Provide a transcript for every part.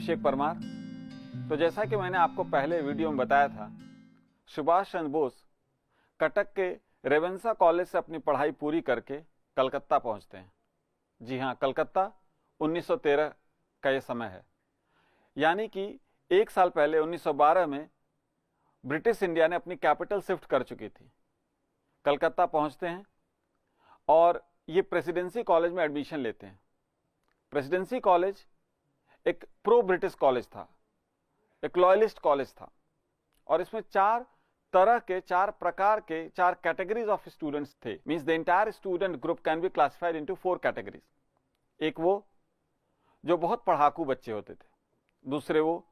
अभिषेक परमार। तो जैसा कि मैंने आपको पहले वीडियो में बताया था, सुभाष चंद्र बोस कटक के रेवेंसा कॉलेज से अपनी पढ़ाई पूरी करके कलकत्ता पहुंचते हैं। जी हाँ, कलकत्ता 1913 का ये समय है, यानी कि एक साल पहले 1912 में ब्रिटिश इंडिया ने अपनी कैपिटल शिफ्ट कर चुकी थी। कलकत्ता पहुंचते हैं और ये प्रेसिडेंसी कॉलेज में एडमिशन लेते हैं। प्रेसिडेंसी कॉलेज एक प्रो ब्रिटिश कॉलेज था, एक लॉयलिस्ट कॉलेज था, और इसमें चार प्रकार के चार कैटेगरीज ऑफ स्टूडेंट्स थे। Means the entire student group can be classified into 4 categories. एक वो जो बहुत पढ़ाकू बच्चे होते थे, दूसरे वो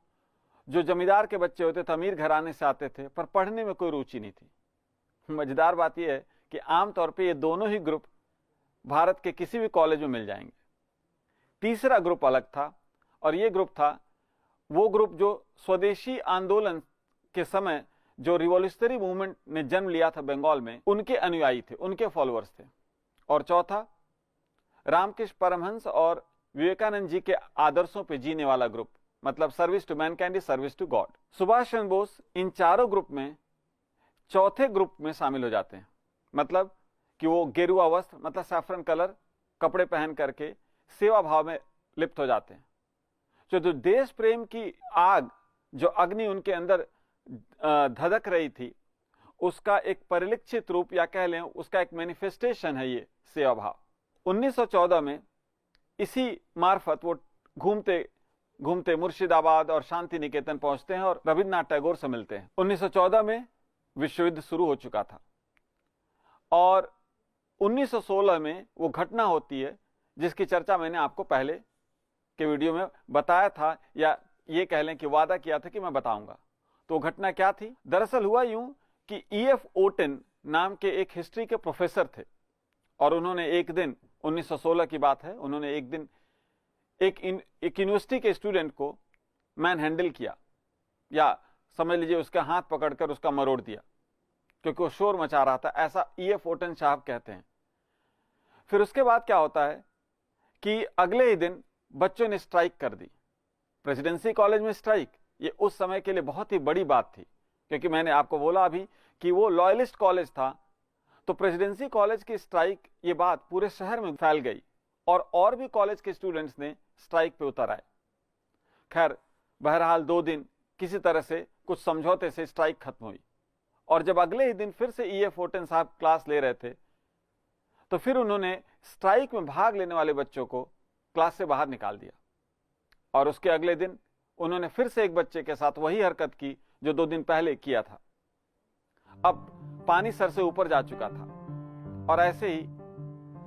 जो जमींदार के बच्चे होते थे, अमीर घराने से आते थे पर पढ़ने में कोई रुचि नहीं थी। मजेदार बात यह है कि आमतौर पे ये दोनों ही ग्रुप भारत के किसी भी कॉलेज में मिल जाएंगे। तीसरा ग्रुप अलग था, और ये ग्रुप था वो ग्रुप जो स्वदेशी आंदोलन के समय जो रिवॉल्यूशनरी मूवमेंट ने जन्म लिया था बंगाल में, उनके अनुयायी थे, उनके फॉलोअर्स थे। और चौथा रामकृष्ण परमहंस और विवेकानंद जी के आदर्शों पे जीने वाला ग्रुप, मतलब service to mankind, service to God. Subhash Chandra Bose इन चारों ग्रुप में चौथे ग्रुप में शामिल हो जाते हैं, मतलब कि वो गेरुआ वस्त्र, मतलब सैफरन कलर कपड़े पहन करके सेवा भाव में लिप्त हो जाते हैं। जो देश प्रेम की आग, जो अग्नि उनके अंदर धधक रही थी, उसका एक परिलक्षित रूप या कह लें उसका एक मैनिफेस्टेशन है ये सेवा भाव। 1914 में इसी मार्फत वो घूमते घूमते मुर्शिदाबाद और शांति निकेतन पहुंचते हैं और रविन्द्रनाथ टैगोर से मिलते हैं। 1914 में विश्व युद्ध शुरू हो चुका था, और 1916 में वो घटना होती है जिसकी चर्चा मैंने आपको पहले के वीडियो में बताया था, या ये कह लें कि वादा किया था कि मैं बताऊंगा। तो घटना क्या थी? दरअसल हुआ यूं कि E.F. ओटन नाम के एक हिस्ट्री के प्रोफेसर थे, और उन्होंने एक दिन, 1916 की बात है, उन्होंने एक दिन एक यूनिवर्सिटी के स्टूडेंट को मैन हैंडल किया, या समझ लीजिए उसका हाथ पकड़कर उसका मरोड़ दिया, क्योंकि वो शोर मचा रहा था, ऐसा E.F. ओटन साहब कहते हैं। फिर उसके बाद क्या होता है कि अगले ही दिन बच्चों ने स्ट्राइक कर दी। प्रेसिडेंसी कॉलेज में स्ट्राइक, ये उस समय के लिए बहुत ही बड़ी बात थी, क्योंकि मैंने आपको बोला अभी कि वो लॉयलिस्ट कॉलेज था। तो प्रेसिडेंसी कॉलेज की स्ट्राइक, ये बात पूरे शहर में फैल गई, और भी कॉलेज के स्टूडेंट्स ने स्ट्राइक पे उतर आए। खैर, बहरहाल 2 दिन किसी तरह से कुछ समझौते से स्ट्राइक खत्म हुई, और जब अगले ही दिन फिर से E.F. ओटन साहब क्लास ले रहे थे, तो फिर उन्होंने स्ट्राइक में भाग लेने वाले बच्चों को क्लास से बाहर निकाल दिया, और उसके अगले दिन उन्होंने फिर से एक बच्चे के साथ वही हरकत की जो 2 दिन पहले किया था। अब पानी सर से ऊपर जा चुका था, और ऐसे ही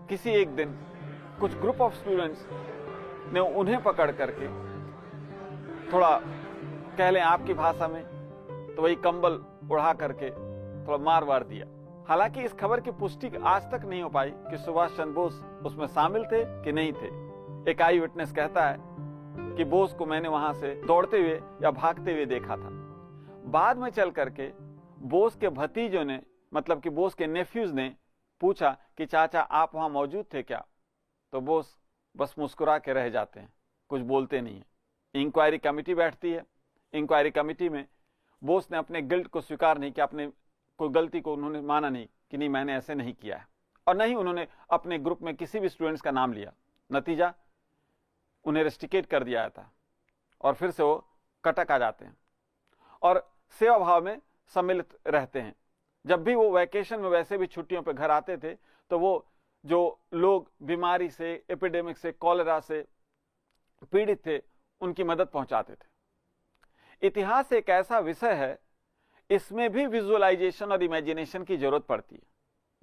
किसी एक दिन कुछ ग्रुप ऑफ स्टूडेंट्स ने उन्हें पकड़ करके थोड़ा, कह लें आपकी भाषा में तो वही कंबल उड़ा करके थोड़ा मार वार दिया। हालांकि इस खबर की पुष्टि आज तक नहीं हो पाई कि सुभाष चंद्र बोस उसमें शामिल थे कि नहीं थे। एक आई विटनेस कहता है कि बोस को मैंने वहां से दौड़ते हुए या भागते हुए देखा था। बाद में चल करके बोस के भतीजों ने, मतलब कि बोस के नेफ्यूज ने पूछा कि चाचा आप वहां मौजूद थे क्या? तो बोस बस मुस्कुरा के रह जाते हैं, कुछ बोलते नहीं है। इंक्वायरी कमेटी बैठती है। इंक्वायरी कमेटी में बोस ने अपने गिल्ट को स्वीकार नहीं किया, अपने कोई गलती को उन्होंने माना नहीं कि नहीं मैंने ऐसे नहीं किया है, और नहीं उन्होंने अपने ग्रुप में किसी भी स्टूडेंट्स का नाम लिया। नतीजा, उन्हें रेस्ट्रिकेट कर दिया जाता, और फिर से वो कटक आ जाते हैं और सेवा भाव में सम्मिलित रहते हैं। जब भी वो वैकेशन में, वैसे भी छुट्टियों पर घर आते थे, तो वो जो लोग बीमारी से, एपिडेमिक से, कॉलेरा से पीड़ित थे, उनकी मदद पहुंचाते थे। इतिहास एक ऐसा विषय है, इसमें भी विजुअलाइजेशन और इमेजिनेशन की जरूरत पड़ती है।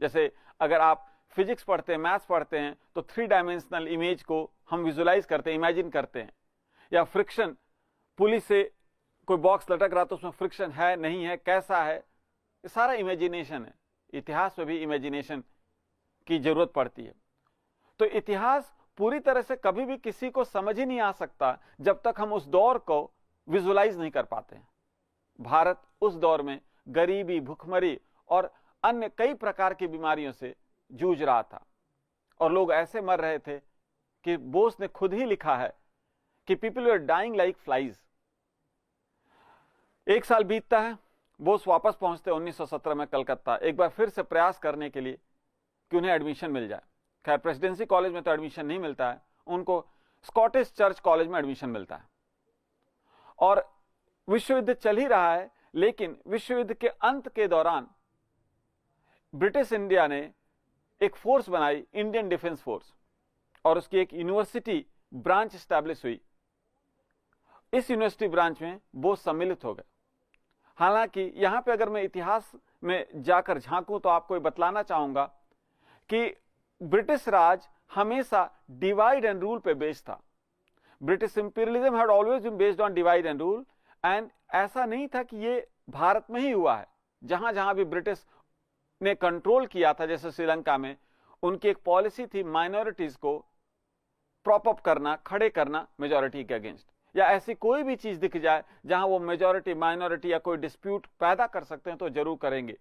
जैसे अगर आप फिजिक्स पढ़ते हैं, मैथ्स पढ़ते हैं, तो 3 डायमेंशनल इमेज को हम विजुअलाइज करते हैं, इमेजिन करते हैं। या फ्रिक्शन, पुली से कोई बॉक्स लटक रहा तो उसमें फ्रिक्शन है नहीं है, कैसा है, ये सारा इमेजिनेशन है। इतिहास में भी इमेजिनेशन की जरूरत पड़ती है। तो इतिहास पूरी तरह से कभी भी किसी को समझ ही नहीं आ सकता जब तक हम उस दौर को विजुअलाइज नहीं कर पाते हैं। भारत उस दौर में गरीबी, भुखमरी और अन्य कई प्रकार की बीमारियों से जूझ रहा था, और लोग ऐसे मर रहे थे कि बोस ने खुद ही लिखा है कि people were dying like flies. एक साल बीतता है, बोस वापस पहुंचते 1917 में कलकत्ता, एक बार फिर से प्रयास करने के लिए कि उन्हें एडमिशन मिल जाए। खैर प्रेसिडेंसी कॉलेज में तो एडमिशन नहीं मिलता है, उनको स्कॉटिश चर्च कॉलेज में एडमिशन मिलता है। और विश्व युद्ध चल ही रहा है, लेकिन विश्व युद्ध के अंत के दौरान ब्रिटिश इंडिया ने एक फोर्स बनाई, इंडियन डिफेंस फोर्स, और उसकी एक यूनिवर्सिटी ब्रांच स्टैब्लिश हुई। इस यूनिवर्सिटी ब्रांच में बोस सम्मिलित हो गए। हालांकि यहां पे अगर मैं इतिहास में जाकर झांकूं तो आपको बतलाना चाहूंगा कि ब्रिटिश राज हमेशा डिवाइड एंड रूल पे बेस्ड था। British imperialism had always been based on divide and rule, and ऐसा नहीं था कि ये भारत में ही हुआ है। जहां जहां भी ब्रिटिश ने कंट्रोल किया था, जैसे श्रीलंका में, उनकी एक पॉलिसी थी माइनॉरिटीज को प्रॉप अप करना, खड़े करना मेजॉरिटी के अगेंस्ट, या ऐसी कोई भी चीज दिख जाए जहां वो मेजॉरिटी माइनॉरिटी या कोई डिस्प्यूट पैदा कर सकते हैं तो जरूर करेंगे।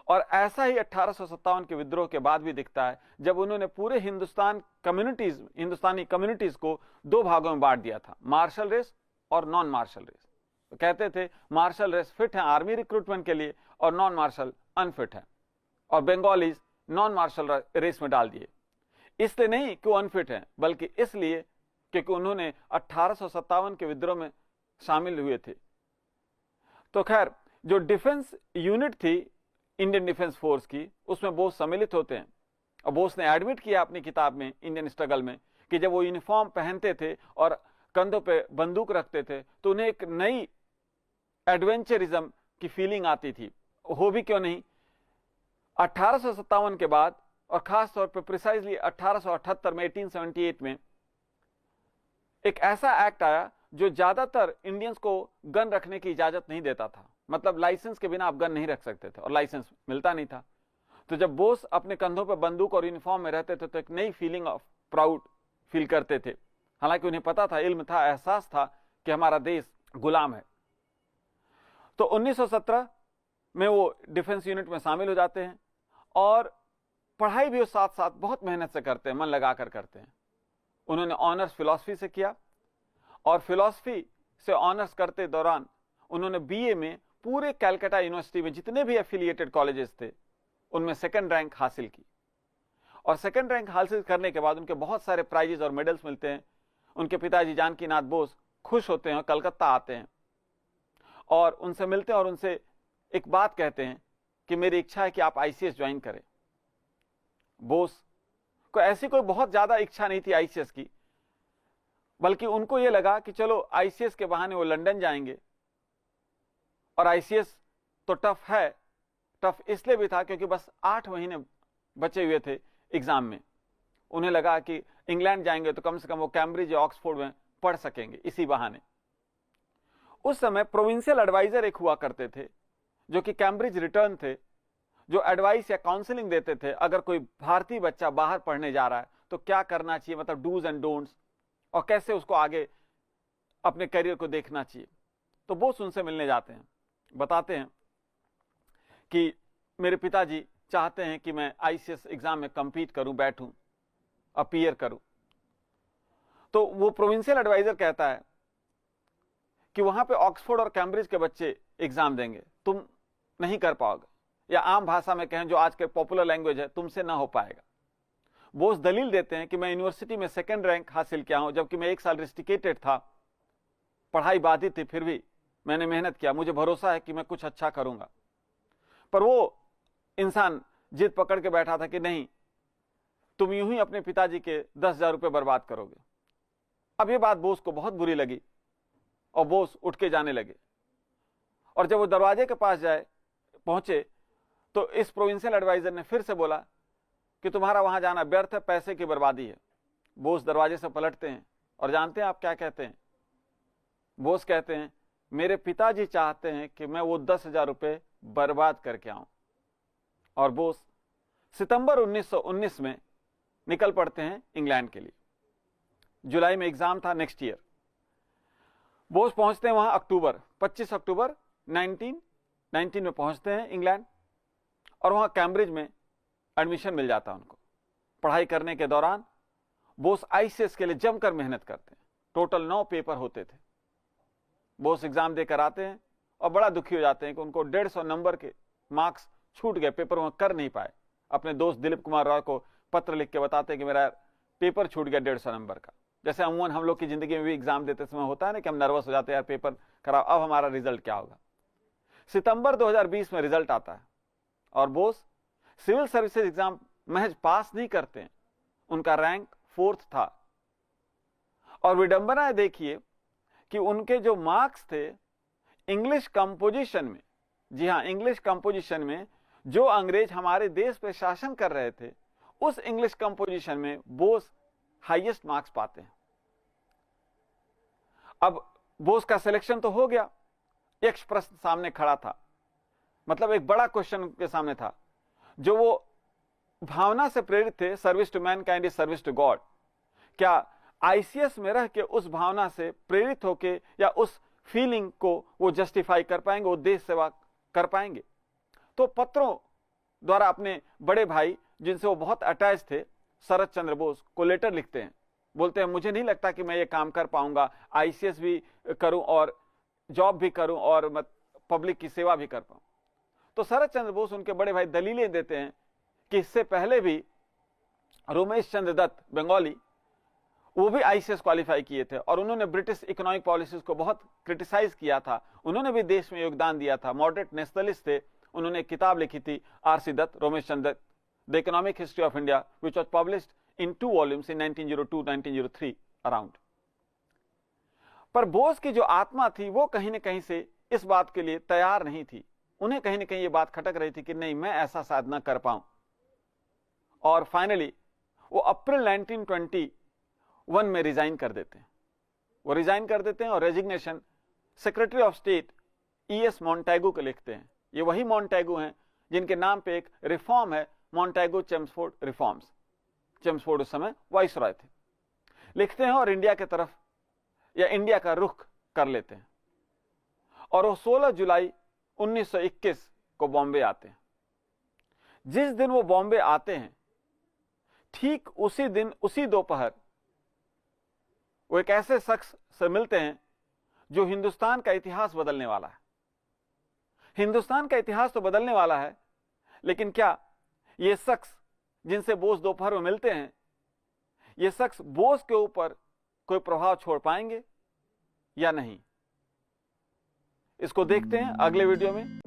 और ऐसा ही 1857 के विद्रोह के बाद भी दिखता है, जब उन्होंने पूरे हिंदुस्तानी कम्युनिटीज को दो भागों में बांट दिया था, मार्शल रेस और नॉन मार्शल रेस। तो कहते थे मार्शल रेस फिट है आर्मी रिक्रूटमेंट के लिए और नॉन मार्शल अनफिट है, और बंगालीज नॉन मार्शल रेस में डाल दिए। इसलिए नहीं कि वो अनफिट है, बल्कि इसलिए क्योंकि उन्होंने 1857 के विद्रोह में शामिल हुए थे। तो खैर जो डिफेंस यूनिट थी इंडियन डिफेंस फोर्स की, उसमें बोस सम्मिलित होते हैं। और बोस ने एडमिट किया अपनी किताब में इंडियन स्ट्रगल में कि जब वो यूनिफॉर्म पहनते थे और कंधों पे बंदूक रखते थे तो उन्हें एक नई एडवेंचरिज्म की फीलिंग आती थी। हो भी क्यों नहीं, 1857 के बाद, और खास तौर पे प्रिसाइजली 1878 में, 1878 में एक ऐसा एक्ट आया जो ज्यादातर इंडियंस को गन रखने की इजाजत नहीं देता था। मतलब लाइसेंस के बिना आप गन नहीं रख सकते थे और लाइसेंस मिलता नहीं था। तो जब बोस अपने कंधों पर बंदूक और यूनिफॉर्म में रहते थे तो एक नई फीलिंग ऑफ प्राउड फील करते थे। हालांकि उन्हें पता था, इल्म था, एहसास था कि हमारा देश गुलाम है। तो 1917 में वो डिफेंस यूनिट में शामिल हो जाते हैं और पढ़ाई भी वो साथ साथ बहुत मेहनत से करते हैं, मन लगाकर करते हैं। उन्होंने ऑनर्स फिलॉसफी से किया और फिलॉसफी से ऑनर्स करते दौरान उन्होंने बीए में पूरे कलकत्ता यूनिवर्सिटी में जितने भी एफिलिएटेड कॉलेजेस थे उनमें सेकंड रैंक हासिल की। और सेकंड रैंक हासिल करने के बाद उनके बहुत सारे प्राइजेस और मेडल्स मिलते हैं। उनके पिताजी जानकीनाथ बोस खुश होते हैं और कलकत्ता आते हैं और उनसे मिलते हैं और उनसे एक बात कहते हैं कि मेरी इच्छा है कि आप आईसीएस ज्वाइन करें। बोस को ऐसी कोई बहुत ज्यादा इच्छा नहीं थी आईसीएस की, बल्कि उनको यह लगा कि चलो आईसीएस के बहाने वो लंदन जाएंगे। और आईसीएस तो टफ है, टफ इसलिए भी था क्योंकि बस 8 महीने बचे हुए थे एग्जाम में। उन्हें लगा कि इंग्लैंड जाएंगे तो कम से कम वो कैम्ब्रिज या ऑक्सफोर्ड में पढ़ सकेंगे इसी बहाने। उस समय प्रोविंशियल एडवाइजर एक हुआ करते थे जो कि कैम्ब्रिज रिटर्न थे, जो एडवाइस या काउंसलिंग देते थे अगर कोई भारतीय बच्चा बाहर पढ़ने जा रहा है तो क्या करना चाहिए, मतलब डूज एंड डोंट्स, और कैसे उसको आगे अपने करियर को देखना चाहिए। तो बोस उनसे मिलने जाते हैं, बताते हैं कि मेरे पिताजी चाहते हैं कि मैं आईसीएस एग्जाम में कंपीट करूं, बैठूं, अपीयर करूं। तो वो प्रोविंशियल एडवाइजर कहता है कि वहां पे ऑक्सफोर्ड और कैम्ब्रिज के बच्चे एग्जाम देंगे, तुम नहीं कर पाओगे, या आम भाषा में कहें जो आज के पॉपुलर लैंग्वेज है, तुमसे ना हो पाएगा। बोस दलील देते हैं कि मैं यूनिवर्सिटी में सेकंड रैंक हासिल किया हूं, जबकि मैं 1 साल रिस्ट्रिकेटेड था, पढ़ाई बाधित थी, फिर भी मैंने मेहनत किया, मुझे भरोसा है कि मैं कुछ अच्छा करूंगा। पर वो इंसान जिद पकड़ के बैठा था कि नहीं, तुम यूं ही अपने पिताजी के 10,000 रुपए बर्बाद करोगे। अब ये बात बोस को बहुत बुरी लगी और बोस उठ के जाने लगे। और जब वो दरवाजे के पास पहुंचे तो इस प्रोविंशियल एडवाइजर ने फिर से बोला कि तुम्हारा वहां जाना व्यर्थ है, पैसे की बर्बादी है। बोस दरवाजे से पलटते हैं और जानते हैं आप क्या कहते हैं? बोस कहते हैं मेरे पिताजी चाहते हैं कि मैं वो 10,000 रुपए बर्बाद करके आऊं। और बोस सितंबर 1919 में निकल पड़ते हैं इंग्लैंड के लिए। जुलाई में एग्जाम था नेक्स्ट ईयर। बोस पहुंचते हैं वहां 25 अक्टूबर 1919 में पहुंचते हैं इंग्लैंड, और वहां कैम्ब्रिज में एडमिशन मिल जाता है उनको। पढ़ाई करने के दौरान बोस आईसीएस के लिए जमकर मेहनत करते हैं। टोटल 9 पेपर होते थे। बोस एग्जाम देकर आते हैं और बड़ा दुखी हो जाते हैं कि उनको 150 नंबर के मार्क्स छूट गए, पेपर वो कर नहीं पाए। अपने दोस्त दिलीप कुमार रॉय को पत्र लिख के बताते हैं कि मेरा पेपर छूट गया 150 नंबर का। जैसे अमूमन हम लोग की जिंदगी में भी एग्जाम देते समय होता है ना कि हम नर्वस हो जाते हैं, यार पेपर खराब, अब हमारा रिजल्ट क्या होगा। सितंबर 2020 में रिजल्ट आता है और बोस सिविल सर्विसेज एग्जाम महज पास नहीं करते हैं, उनका रैंक 4th था। और विडंबना देखिए कि उनके जो मार्क्स थे इंग्लिश कंपोजिशन में, जी हां, इंग्लिश कंपोजिशन में जो अंग्रेज हमारे देश पे शासन कर रहे थे, उस इंग्लिश कंपोजिशन में बोस हाईएस्ट मार्क्स पाते हैं। अब बोस का सिलेक्शन तो हो गया, एक प्रश्न सामने खड़ा था, मतलब एक बड़ा क्वेश्चन के सामने था, जो वो भावना से प्रेरित थे, service to mankind is service to God. क्या आईसीएस में रह के उस भावना से प्रेरित होके या उस फीलिंग को वो जस्टिफाई कर पाएंगे, वो देश सेवा कर पाएंगे? तो पत्रों द्वारा अपने बड़े भाई जिनसे वो बहुत अटैच थे, शरद चंद्र बोस को लेटर लिखते हैं, बोलते हैं मुझे नहीं लगता कि मैं ये काम कर पाऊंगा, आईसीएस भी करूं और जॉब भी करूं और पब्लिक की सेवा भी कर पाऊं। तो शरद चंद्र बोस उनके बड़े भाई दलीलें देते हैं कि इससे पहले भी रोमेश चंद्र दत्त बंगाली, वो भी आईसीएस क्वालिफाई किए थे और उन्होंने ब्रिटिश इकोनॉमिक पॉलिसीज को बहुत क्रिटिसाइज किया था, उन्होंने भी देश में योगदान दिया था, मॉडरेट नेशनलिस्ट थे। उन्होंने एक किताब लिखी थी, RC Dutt, Romesh Chandra Dutt, the economic history of India, which was published in 2 volumes in 1902-1903 around. पर बोस की जो आत्मा थी वो कहीं ना कहीं से इस बात के लिए तैयार नहीं थी, उन्हें कहीं ना कहीं ये बात खटक रही थी कि नहीं, मैं ऐसा शायद न कर पाऊं। और फाइनली वो अप्रैल 1921 में रिजाइन कर देते हैं। वो रिजाइन कर देते हैं और resignation secretary of state ES Montagu को लिखते हैं। ये वही मॉन्टेगू हैं जिनके नाम पे एक रिफॉर्म है, मॉन्टेगू चेम्सफोर्ड रिफॉर्म्स। चेम्सफोर्ड उस समय वाइसरॉय थे। लिखते हैं और इंडिया की तरफ या इंडिया का रुख कर लेते हैं और वो 16 जुलाई 1921 को बॉम्बे आते हैं। जिस दिन वो बॉम्बे आते हैं, ठीक उसी दिन, उसी दोपहर, वो एक ऐसे शख्स से मिलते हैं जो हिंदुस्तान का इतिहास बदलने वाला है। हिंदुस्तान का इतिहास तो बदलने वाला है, लेकिन क्या ये शख्स जिनसे बोस दोपहर में मिलते हैं, ये शख्स बोस के ऊपर कोई प्रभाव छोड़ पाएंगे या नहीं? इसको देखते हैं अगले वीडियो में।